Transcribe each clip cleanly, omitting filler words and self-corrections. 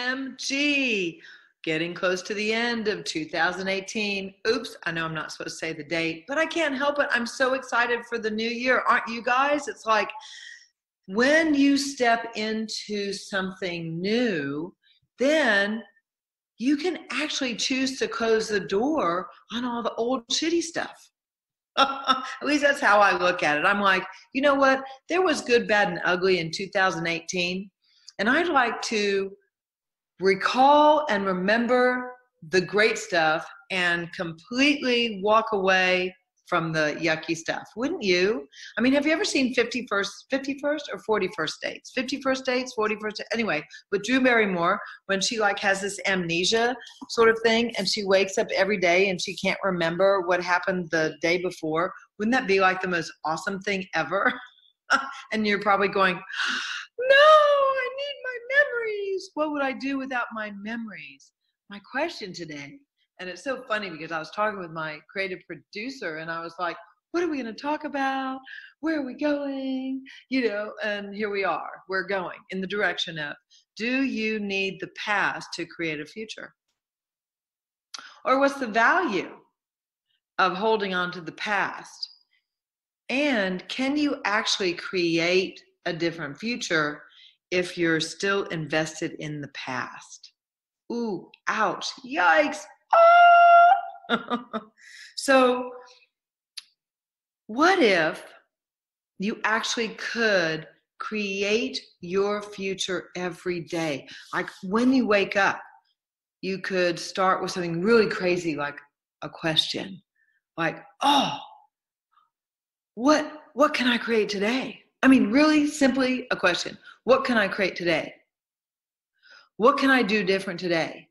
OMG. Getting close to the end of 2018. Oops, I know I'm not supposed to say the date, but I can't help it. I'm so excited for the new year. Aren't you guys? It's like when you step into something new, then you can actually choose to close the door on all the old shitty stuff. At least that's how I look at it. I'm like, you know what? There was good, bad, and ugly in 2018. And I'd like to recall and remember the great stuff and completely walk away from the yucky stuff. Wouldn't you? I mean, have you ever seen 51st or 41st dates? 51st dates, 41st, anyway, with Drew Barrymore, when she like has this amnesia sort of thing and she wakes up every day and she can't remember what happened the day before. Wouldn't that be like the most awesome thing ever? And you're probably going, no, I need my memories. What would I do without my memories? My question today, and it's so funny because I was talking with my creative producer and I was like, what are we going to talk about? Where are we going? You know, and here we are. We're going in the direction of, do you need the past to create a future? Or what's the value of holding on to the past? And can you actually create a different future if you're still invested in the past? Ooh, ouch, yikes. Ah! So what if you actually could create your future every day? Like when you wake up, you could start with something really crazy like a question. Like, oh, what can I create today? I mean, really simply a question. What can I create today? What can I do different today?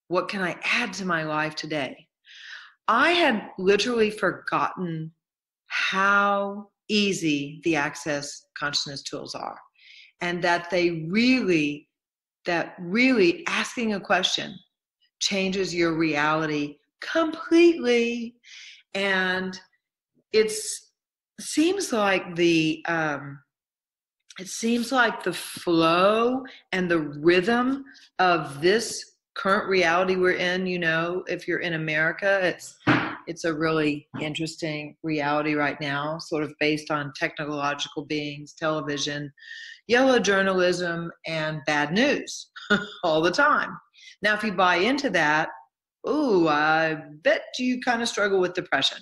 What can I add to my life today? I had literally forgotten how easy the Access Consciousness tools are, and that really asking a question changes your reality completely. And it seems like the flow and the rhythm of this current reality we're in, you know, if you're in America, it's a really interesting reality right now, sort of based on technological beings, television, yellow journalism, and bad news all the time. Now, if you buy into that, ooh, I bet you kind of struggle with depression.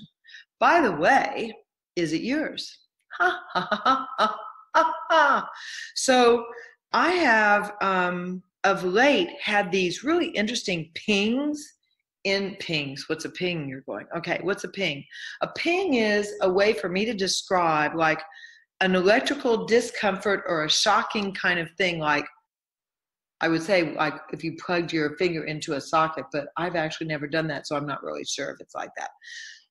By the way, is it yours? Ha, ha, ha, ha, ha, ha. So I have, of late, had these really interesting pings in pings. What's a ping? You're going, okay, what's a ping? A ping is a way for me to describe like an electrical discomfort or a shocking kind of thing. Like I would say like if you plugged your finger into a socket, but I've actually never done that, so I'm not really sure if it's like that.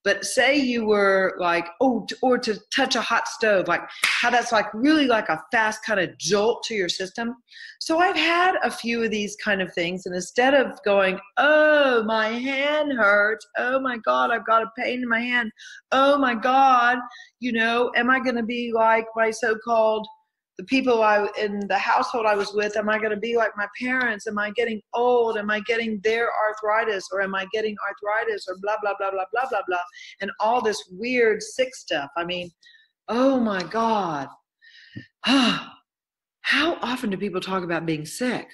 But say you were like, oh, or to touch a hot stove, like how that's like really like a fast kind of jolt to your system. So I've had a few of these kind of things. And instead of going, oh, my hand hurts. Oh my God, I've got a pain in my hand. Oh my God, you know, am I going to be like my so-called the people in the household I was with, am I going to be like my parents? Am I getting old? Am I getting their arthritis? Or am I getting arthritis? Or blah, blah, blah, blah, blah, blah, blah. And all this weird sick stuff. I mean, oh my God. How often do people talk about being sick?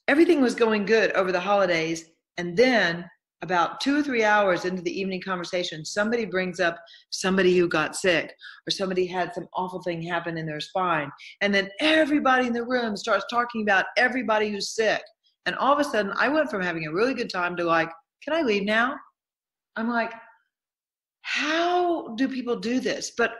Everything was going good over the holidays. And then about 2 or 3 hours into the evening conversation, somebody brings up somebody who got sick or somebody had some awful thing happen in their spine. And then everybody in the room starts talking about everybody who's sick. And all of a sudden I went from having a really good time to like, can I leave now? I'm like, how do people do this? But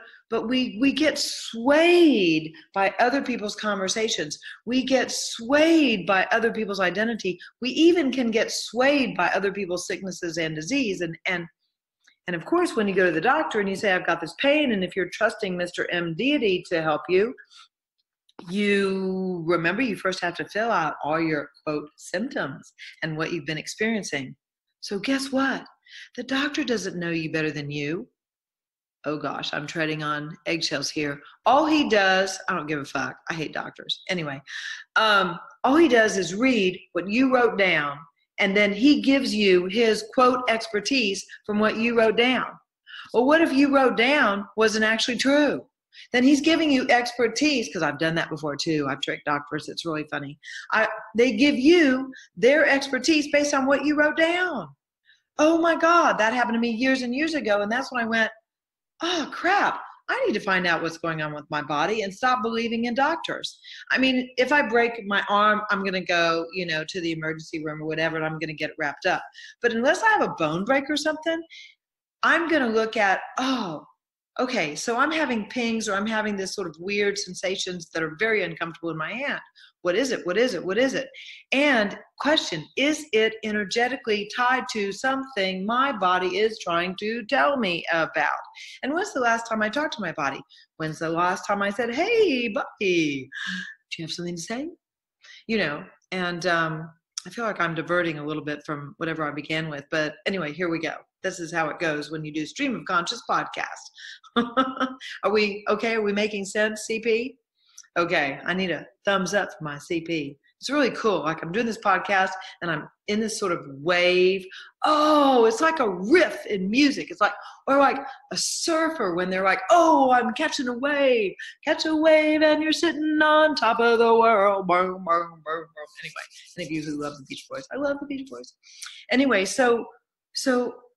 we get swayed by other people's conversations. We get swayed by other people's identity. We even can get swayed by other people's sicknesses and disease. And of course, when you go to the doctor and you say, I've got this pain, and if you're trusting Mr. M deity to help you, you remember you first have to fill out all your, quote, symptoms and what you've been experiencing. So guess what? The doctor doesn't know you better than you. oh gosh, I'm treading on eggshells here. All he does, I don't give a fuck. I hate doctors. Anyway, all he does is read what you wrote down, and then he gives you his quote expertise from what you wrote down. Well, what if you wrote down wasn't actually true? Then he's giving you expertise, because I've done that before too. I've tricked doctors. It's really funny. They give you their expertise based on what you wrote down. Oh my God, that happened to me years and years ago. And that's when I went, oh crap, I need to find out what's going on with my body and stop believing in doctors. I mean, if I break my arm, I'm going to go, to the emergency room or whatever, and I'm going to get it wrapped up. But unless I have a bone break or something, I'm going to look at, oh, okay, so I'm having pings, or I'm having this sort of weird sensations that are very uncomfortable in my hand. What is it? What is it? What is it? And question, is it energetically tied to something my body is trying to tell me about? And when's the last time I talked to my body? When's the last time I said, hey, buddy, do you have something to say? And I feel like I'm diverting a little bit from whatever I began with. But anyway, here we go. This is how it goes when you do Stream of Conscious podcast. Are we okay? Are we making sense, CP? Okay, I need a thumbs up for my CP. It's really cool. Like, I'm doing this podcast and I'm in this sort of wave. Oh, it's like a riff in music. It's like, or like a surfer when they're like, oh, I'm catching a wave. Catch a wave and you're sitting on top of the world. Boom, boom, boom, boom. Anyway, any of you who love the Beach Boys, I love the Beach Boys. Anyway, so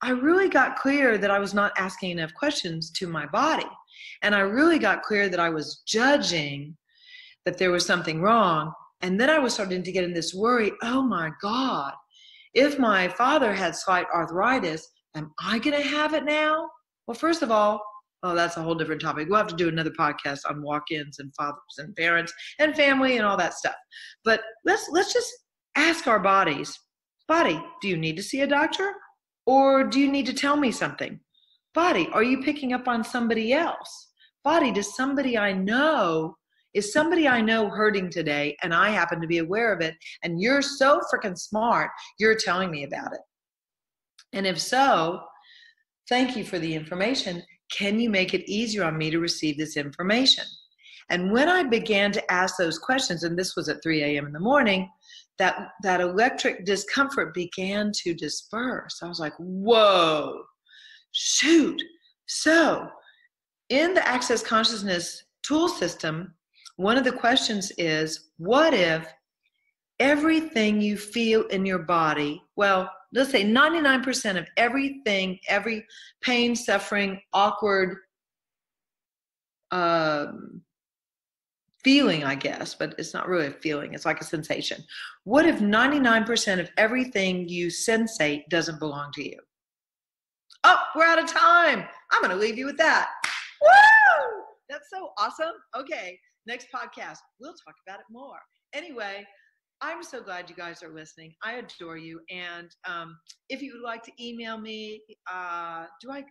I really got clear that I was not asking enough questions to my body. And I really got clear that I was judging that there was something wrong. And then I was starting to get in this worry, oh my God, if my father had slight arthritis, am I going to have it now? Well, first of all, that's a whole different topic. We'll have to do another podcast on walk-ins and fathers and parents and family and all that stuff. But let's just ask our bodies, body, do you need to see a doctor? Or do you need to tell me something? Body, are you picking up on somebody else? Body, is somebody I know hurting today and I happen to be aware of it, and you're so freaking smart, you're telling me about it? And if so, thank you for the information. Can you make it easier on me to receive this information? And when I began to ask those questions, and this was at 3 a.m. in the morning, that electric discomfort began to disperse. I was like, whoa, shoot. So in the Access Consciousness tool system, one of the questions is, what if everything you feel in your body, well, let's say 99% of everything, every pain, suffering, awkward feeling, I guess, but it's not really a feeling, it's like a sensation. What if 99% of everything you sensate doesn't belong to you? Oh, we're out of time. I'm going to leave you with that. Woo! That's so awesome. Okay, next podcast, we'll talk about it more. Anyway, I'm so glad you guys are listening. I adore you. And if you would like to email me,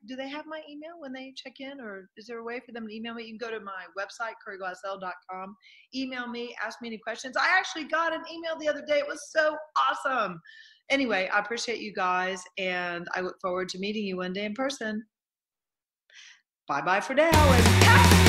do they have my email when they check in, or is there a way for them to email me? You can go to my website, curryglassell.com, email me, ask me any questions. I actually got an email the other day. It was so awesome. Anyway, I appreciate you guys, and I look forward to meeting you one day in person. Bye-bye for now, and